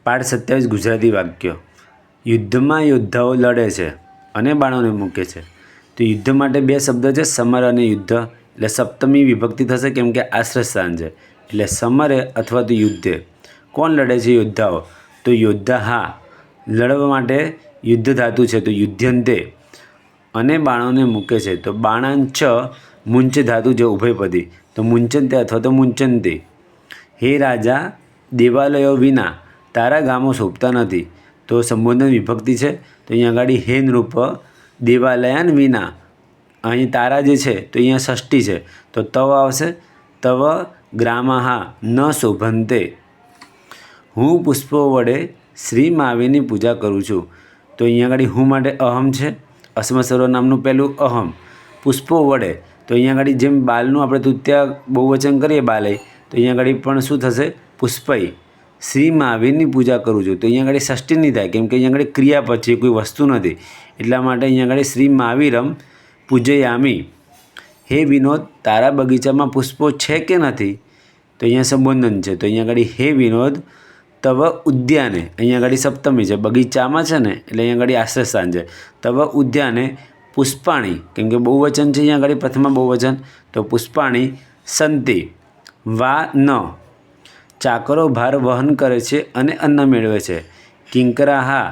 પાઠ 27 ગુજરાતી વાક્યો. યુદ્ધમાં યોદ્ધાઓ લડે છે અને બાણોને મૂકે છે. તો યુદ્ધ માટે બે શબ્દ છે, સમર અને યુદ્ધ. એટલે સપ્તમી વિભક્તિ થશે કેમ કે આશ્રય સ્થાન છે. એટલે સમરે અથવા તો યુદ્ધે. કોણ લડે છે? યોદ્ધાઓ. તો યોદ્ધા હા, લડવા માટે યુદ્ધ ધાતુ છે તો યુદ્ધંતે. અને બાણોને મૂકે છે તો બાણાંચ મુંચ ધાતુ છે ઉભયપદી, તો મુંચનતે અથવા તો મુંચનતે. હે રાજા, દેવાલયો વિના તારા ગામો શોભતા નથી. તો સંબોધન વિભક્તિ છે તો અહીંયા આગળ હેન રૂપ દેવાલયાન વિના. અહીં તારા જે છે તો અહીંયા ષષ્ઠી છે તો તવ આવશે. તવ ગ્રામા ન શોભંતે. હું પુષ્પો વડે શ્રી મહાવીરની પૂજા કરું છું. તો અહીંયા આગળ હું માટે અહમ છે, અસ્મત સર્વનામનું પહેલું અહમ. પુષ્પો વડે તો અહીંયા આગળ જેમ બાલનું આપણે તૃતીય બહુવચન કરીએ બાલય, તો અહીંયા આગળ પણ શું થશે? પુષ્પય. શ્રી મહાવીરની પૂજા કરું છું તો અહીંયા આગળ ષષ્ઠી નહીં થાય કેમ કે અહીંયા આગળ ક્રિયાપદ છે, કોઈ વસ્તુ નથી. એટલા માટે અહીંયા આગળ શ્રી મહાવીરમ પૂજયામી. હે વિનોદ, તારા બગીચામાં પુષ્પો છે કે નથી? તો અહીંયા સંબોધન છે તો અહીંયા આગળ હે વિનોદ તવ ઉદ્યાને. અહીંયા આગળ સપ્તમી છે, બગીચામાં છે ને એટલે અહીંયા આગળ આશ્રય સ્થાન છે. તવ ઉદ્યાને પુષ્પાણી, કેમ કે બહુવચન છે અહીંયા આગળ પ્રથમા બહુવચન, તો પુષ્પાણી સંતિ. વા ન, ચાકરો ભાર વહન કરે છે અને અન્ન મેળવે છે. કિંકરાહા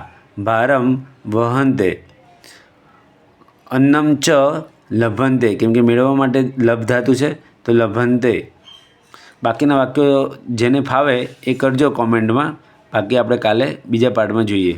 ભારમ વહંતે. અન્નમ ચ લભંતે, કેમ કે મેળવવા માટે લભ ધાતુ છે તો લભંતે. બાકીના વાક્યો જેને ફાવે એ કરજો કોમેન્ટમાં. બાકી આપણે કાલે બીજા પાર્ટમાં જોઈએ.